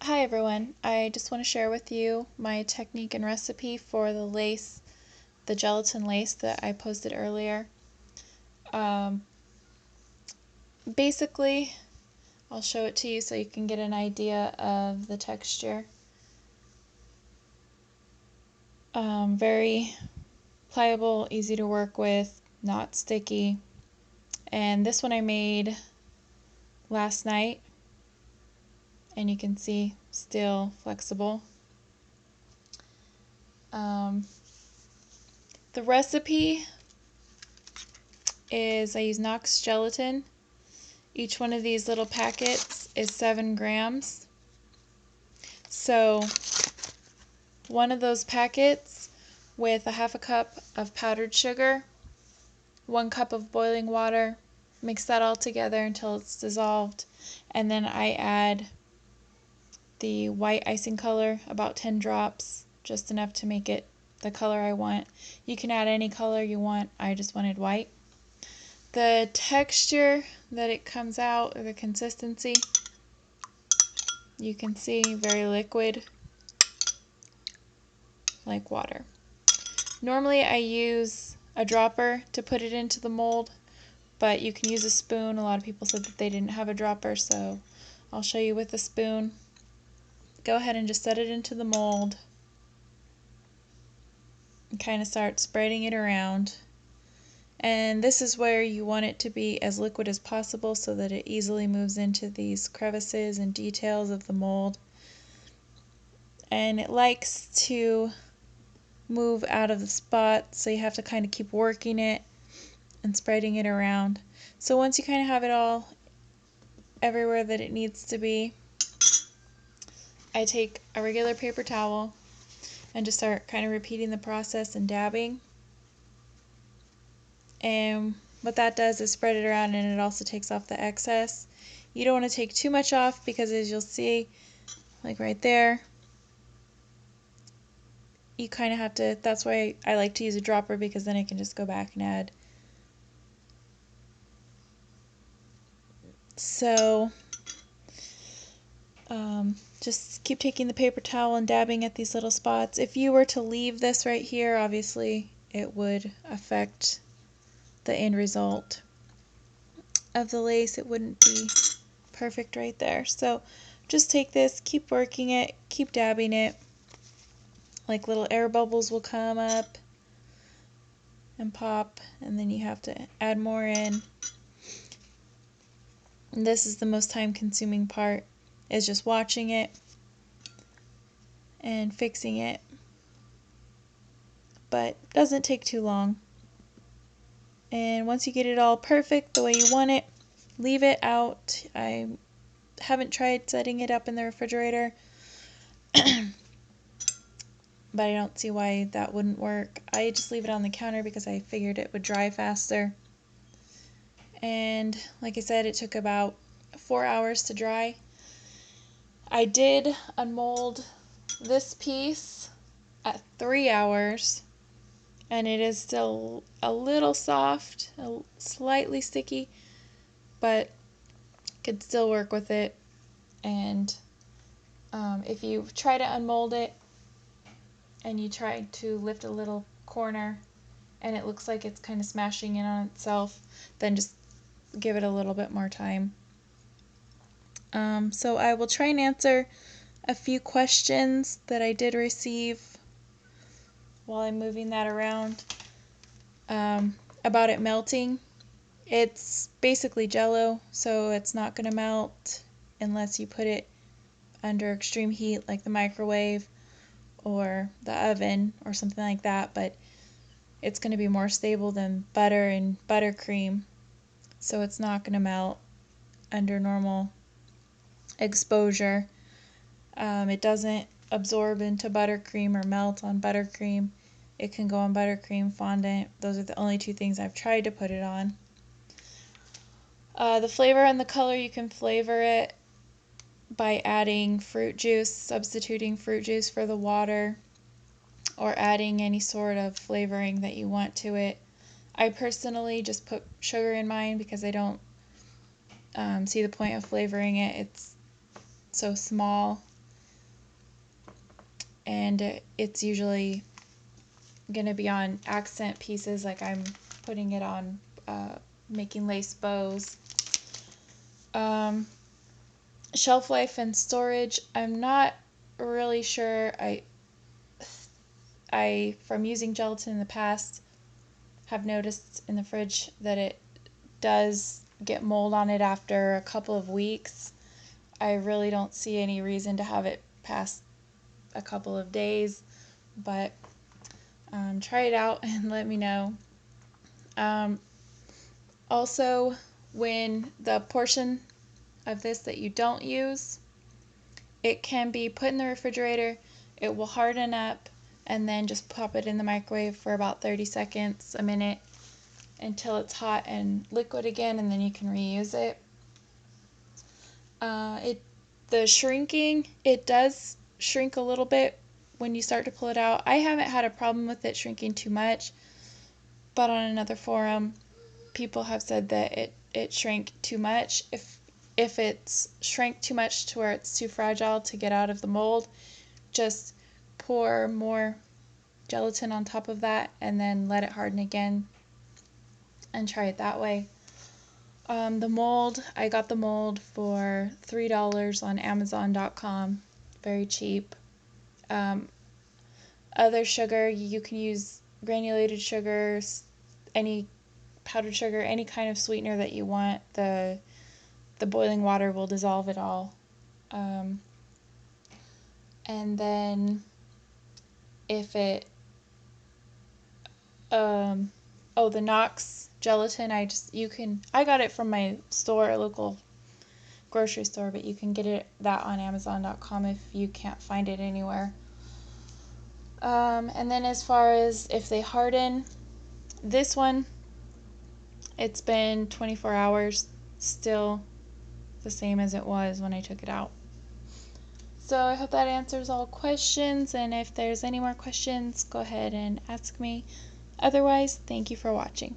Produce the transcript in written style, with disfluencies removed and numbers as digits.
Hi everyone, I just want to share with you my technique and recipe for the lace, the gelatin lace that I posted earlier. Um, Basically, I'll show it to you so you can get an idea of the texture. Very pliable, easy to work with, not sticky. And this one I made last night, and you can see still flexible. The recipe is I use Knox gelatin. Each one of these little packets is 7 grams. So one of those packets with a half a cup of powdered sugar, 1 cup of boiling water, mix that all together until it's dissolved, and then I add the white icing color, about 10 drops, just enough to make it the color I want. You can add any color you want, I just wanted white. The texture that it comes out, or the consistency, you can see very liquid, like water. Normally I use a dropper to put it into the mold, but you can use a spoon. A lot of people said that they didn't have a dropper, so I'll show you with a spoon. Go ahead and just set it into the mold and kind of start spreading it around. And this is where you want it to be as liquid as possible so that it easily moves into these crevices and details of the mold. And it likes to move out of the spot, so you have to kind of keep working it and spreading it around. So once you kind of have it all everywhere that it needs to be, I take a regular paper towel and just start kind of repeating the process and dabbing. And what that does is spread it around, and it also takes off the excess. You don't want to take too much off because, as you'll see, like right there, you kind of have to, that's why I like to use a dropper, because then I can just go back and add. So just keep taking the paper towel and dabbing at these little spots. If you were to leave this right here, obviously it would affect the end result of the lace. It wouldn't be perfect right there. So just take this, keep working it, keep dabbing it. Like little air bubbles will come up and pop, and then you have to add more in. And this is the most time consuming part, is just watching it and fixing it. But it doesn't take too long. And once you get it all perfect the way you want it, leave it out. I haven't tried setting it up in the refrigerator, but I don't see why that wouldn't work. I just leave it on the counter because I figured it would dry faster. And like I said, it took about 4 hours to dry. I did unmold this piece at 3 hours, and it is still a little soft, slightly sticky, but could still work with it. And if you try to unmold it and you try to lift a little corner and it looks like it's kind of smashing in on itself, then just give it a little bit more time. So I will try and answer a few questions that I did receive while I'm moving that around about it melting. It's basically Jello, so it's not going to melt unless you put it under extreme heat like the microwave or the oven or something like that, but it's going to be more stable than butter and buttercream, so it's not going to melt under normal exposure. It doesn't absorb into buttercream or melt on buttercream. It can go on buttercream, fondant. Those are the only two things I've tried to put it on. The flavor and the color, you can flavor it by adding fruit juice, substituting fruit juice for the water, or adding any sort of flavoring that you want to it. I personally just put sugar in mine because I don't see the point of flavoring it. It's so small. and it's usually going to be on accent pieces, like I'm putting it on making lace bows. Shelf life and storage, I'm not really sure. I from using gelatin in the past, have noticed in the fridge that it does get mold on it after a couple of weeks. I really don't see any reason to have it past a couple of days, but try it out and let me know. Also, when the portion of this that you don't use, it can be put in the refrigerator, it will harden up, and then just pop it in the microwave for about 30 seconds, a minute, until it's hot and liquid again, and then you can reuse it. The shrinking, it does shrink a little bit when you start to pull it out. I haven't had a problem with it shrinking too much, but on another forum, people have said that it shrank too much. If it's shrank too much to where it's too fragile to get out of the mold, just pour more gelatin on top of that and then let it harden again and try it that way. The mold, I got the mold for $3 on Amazon.com. Very cheap. Other sugar, you can use granulated sugars, any powdered sugar, any kind of sweetener that you want. The boiling water will dissolve it all. And then if it the Knox gelatin, I got it from my store, a local grocery store, but you can get that on Amazon.com if you can't find it anywhere. And then as far as if they harden, this one, it's been 24 hours, still the same as it was when I took it out. So I hope that answers all questions, and if there's any more questions, go ahead and ask me. Otherwise, thank you for watching.